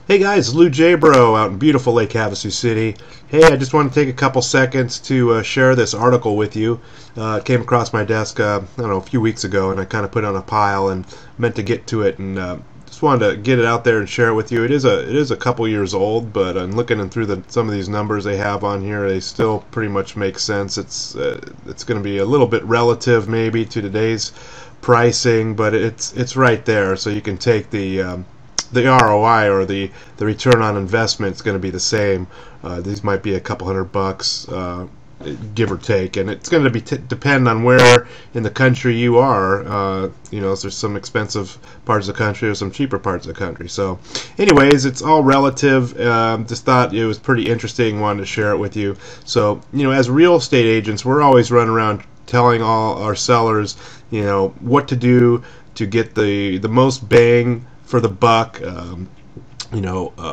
Hey guys, Lou J. Bro out in beautiful Lake Havasu City. Hey, I just want to take a couple seconds to share this article with you. It came across my desk, I don't know, a few weeks ago, and I kind of put it on a pile and meant to get to it, and just wanted to get it out there and share it with you. It is a couple years old, but I'm looking through some of these numbers they have on here. They still pretty much make sense. It's going to be a little bit relative maybe to today's pricing, but it's right there, so you can take the ROI, or the return on investment, is going to be the same. These might be a couple $100, give or take, and it's going to be depend on where in the country you are. There's some expensive parts of the country, or some cheaper parts of the country. So, anyways, it's all relative. Just thought it was pretty interesting. Wanted to share it with you. So, as real estate agents, we're always running around telling all our sellers, what to do to get the most bang for the buck,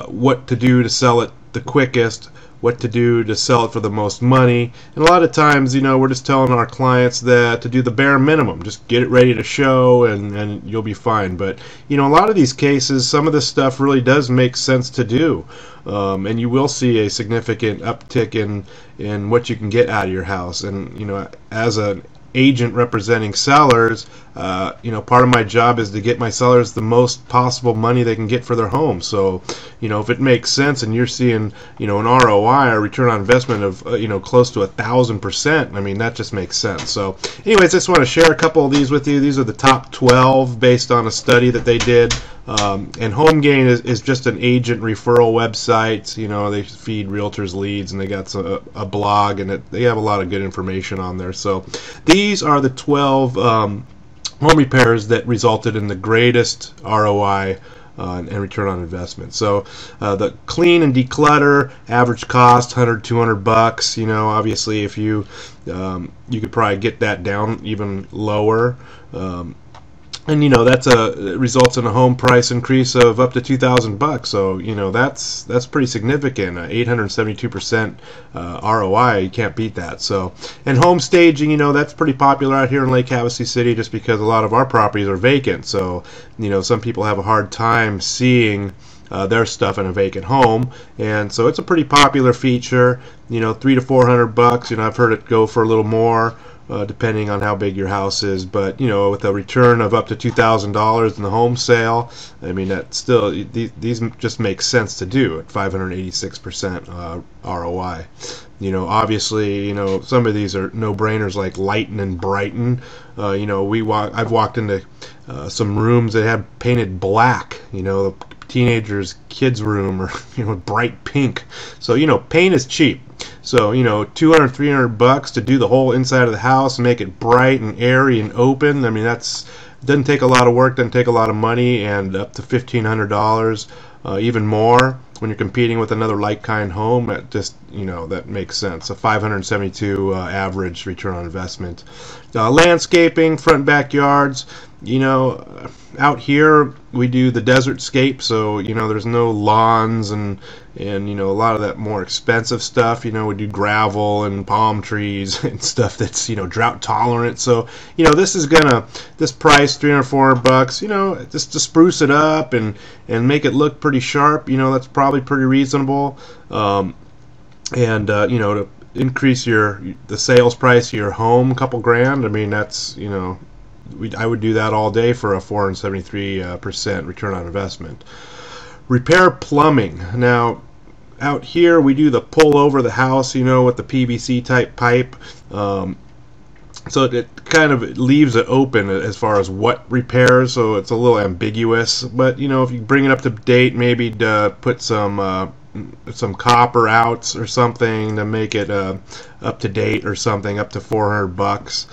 what to do to sell it the quickest, what to do to sell it for the most money. And a lot of times, we're just telling our clients that to do the bare minimum, just get it ready to show, and you'll be fine. But a lot of these cases, some of this stuff really does make sense to do, and you will see a significant uptick in what you can get out of your house. And as an agent representing sellers, part of my job is to get my sellers the most possible money they can get for their home. So, if it makes sense and you're seeing, an ROI, or return on investment of, close to 1,000%, I mean, that just makes sense. So, anyways, I just want to share a couple of these with you. These are the top 12 based on a study that they did. And HomeGain is just an agent referral website. They feed realtors leads, and they got a blog, and they have a lot of good information on there. So these are the 12 home repairs that resulted in the greatest ROI and return on investment. So the clean and declutter, average cost $100-200. Obviously, if you could probably get that down even lower. And that's results in a home price increase of up to $2,000. So that's pretty significant. 872% ROI. You can't beat that. So, and home staging, that's pretty popular out here in Lake Havasu City, just because a lot of our properties are vacant. So some people have a hard time seeing their stuff in a vacant home, and so it's a pretty popular feature. $300 to $400. I've heard it go for a little more, depending on how big your house is, but with a return of up to $2,000 in the home sale, I mean, that still, these just make sense to do at 586% ROI. Obviously, some of these are no-brainers, like Lighten and Brighten. I've walked into some rooms that had painted black, the teenagers' kids' room, or bright pink. So paint is cheap. So $200-300 to do the whole inside of the house and make it bright and airy and open. I mean, doesn't take a lot of work, doesn't take a lot of money, and up to $1,500, even more when you're competing with another like-kind home. That makes sense. A 572 average return on investment. Landscaping, front and backyards. Out here we do the desert scape, so there's no lawns and a lot of that more expensive stuff. We do gravel and palm trees and stuff that's drought tolerant. So this price $300-400, just to spruce it up and make it look pretty sharp. That's probably pretty reasonable. To increase the sales price of your home a couple grand, I mean, that's I would do that all day for a 473% return on investment. Repair plumbing. Now, out here we do the pull over the house, with the PVC type pipe. So it kind of leaves it open as far as what repairs, so it's a little ambiguous. But if you bring it up to date, maybe to put some copper outs or something to make it up to date or something, up to $400.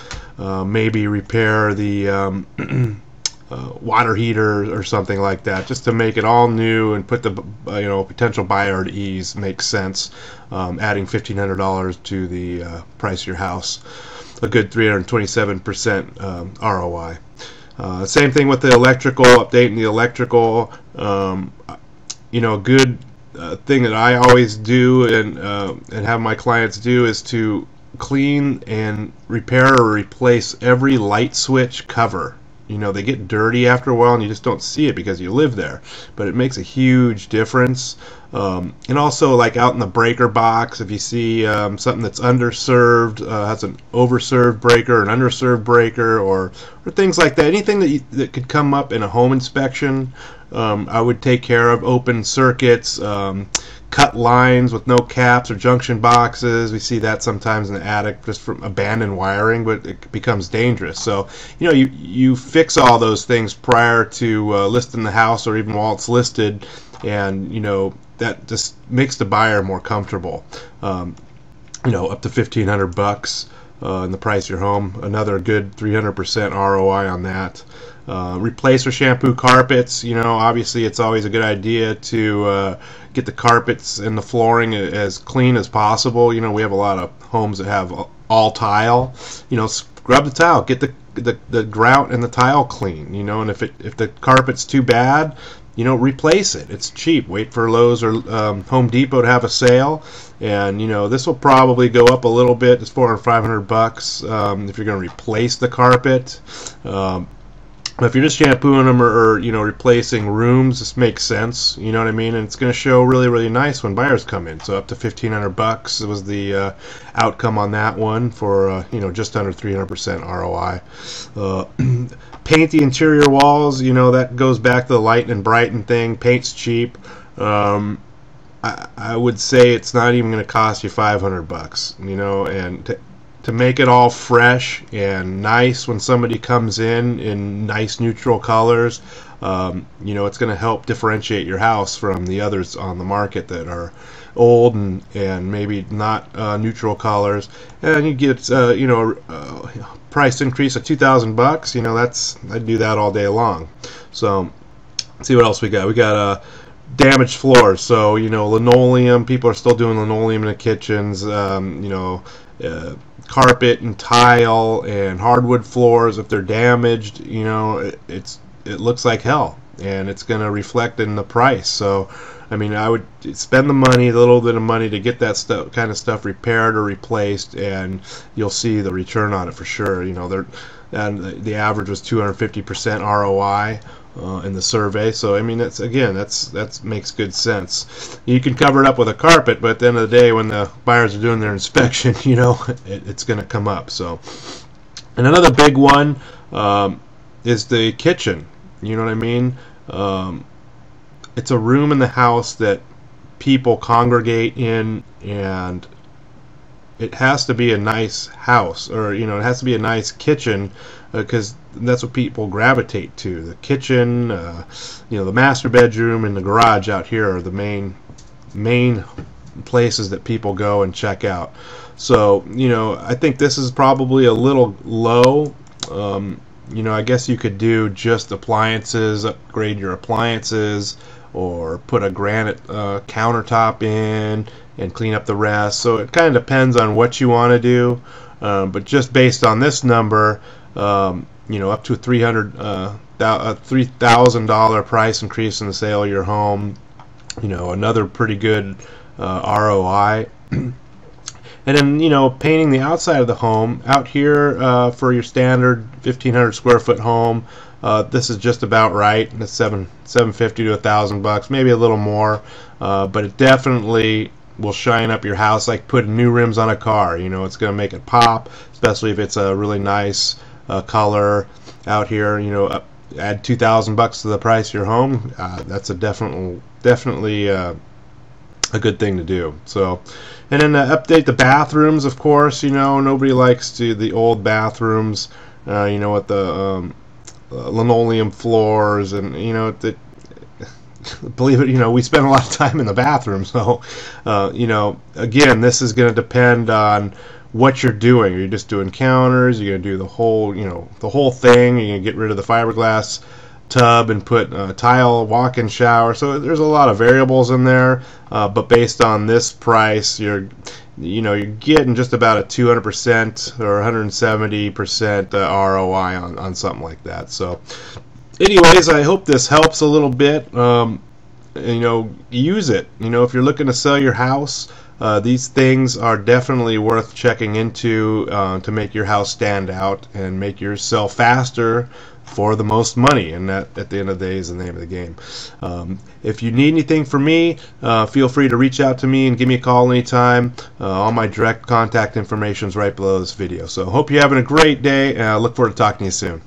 Maybe repair the water heater or something like that, just to make it all new and put the potential buyer at ease. Makes sense. Adding $1,500 to the price of your house, a good 327% ROI. Same thing with the electrical, updating the electrical. A good thing that I always do and have my clients do is to clean and repair or replace every light switch cover you know, they get dirty after a while and you just don't see it because you live there, but it makes a huge difference. And also, like out in the breaker box, if you see something that's underserved, has an overserved breaker, an underserved breaker, or things like that, anything that could come up in a home inspection, I would take care of. Open circuits, cut lines with no caps or junction boxes. We see that sometimes in the attic just from abandoned wiring, but it becomes dangerous. So, you know, you fix all those things prior to listing the house, or even while it's listed, and, you know, that just makes the buyer more comfortable. You know, up to $1,500 in the price of your home. Another good 300% ROI on that. Replace or shampoo carpets. You know, obviously it's always a good idea to get the carpets and the flooring as clean as possible. You know, we have a lot of homes that have all tile. You know, scrub the tile, get the grout and the tile clean. You know, and if the carpet's too bad, you know, replace it. It's cheap. Wait for Lowe's or Home Depot to have a sale, and you know, this will probably go up a little bit. It's $400 or $500 if you're going to replace the carpet. But if you're just shampooing them or you know, replacing rooms, this makes sense. You know what I mean? And it's going to show really, really nice when buyers come in. So up to $1,500 was the outcome on that one for you know, just under 300% ROI. Paint the interior walls. You know, that goes back to the lighten and brighten thing. Paint's cheap. I would say it's not even going to cost you $500. You know, and to make it all fresh and nice when somebody comes in nice neutral colors, you know, it's going to help differentiate your house from the others on the market that are old and maybe not neutral colors. And you get you know, price increase of $2,000. You know, I'd do that all day long. So let's see what else we got. We got damaged floors. So, you know, linoleum. People are still doing linoleum in the kitchens. You know, carpet and tile and hardwood floors, if they're damaged, you know, it looks like hell, and it's going to reflect in the price. So, I mean, I would spend the money, a little bit of money, to get that kind of stuff repaired or replaced, and you'll see the return on it for sure. You know, and the average was 250% ROI. In the survey. So I mean, that makes good sense. You can cover it up with a carpet, but at the end of the day, when the buyers are doing their inspection, you know, it's going to come up. So, and another big one is the kitchen. You know what I mean? It's a room in the house that people congregate in, and it has to be a nice house, or you know, it has to be a nice kitchen, because that's what people gravitate to. The kitchen, you know, the master bedroom and the garage out here are the main places that people go and check out. So, you know, I think this is probably a little low. You know, I guess you could do just appliances, upgrade your appliances, or put a granite countertop in and clean up the rest. So it kind of depends on what you want to do. But just based on this number, you know, up to a $3,000 price increase in the sale of your home, you know, another pretty good ROI. And then, you know, painting the outside of the home. Out here, for your standard 1,500 square foot home, this is just about right. It's $750 to $1,000, maybe a little more, but it definitely will shine up your house like putting new rims on a car. You know, it's going to make it pop, especially if it's a really nice color out here. You know, add $2,000 to the price of your home. That's a definitely a good thing to do. So, and then update the bathrooms. Of course, you know, nobody likes the old bathrooms. You know, with the linoleum floors, and you know, believe it, you know, we spend a lot of time in the bathroom. So, you know, again, this is going to depend on what you're doing. Are you just doing counters? You're going to do the whole, you know, the whole thing. You're going to get rid of the fiberglass tub and put a tile walk-in shower. So there's a lot of variables in there. But based on this price, you're getting just about a 200% or 170% ROI on something like that. So, anyways, I hope this helps a little bit. You know, use it. You know, if you're looking to sell your house, these things are definitely worth checking into to make your house stand out and make yours sell faster for the most money, and that at the end of the day is the name of the game. If you need anything from me, feel free to reach out to me and give me a call anytime. All my direct contact information is right below this video. So hope you're having a great day, and I look forward to talking to you soon.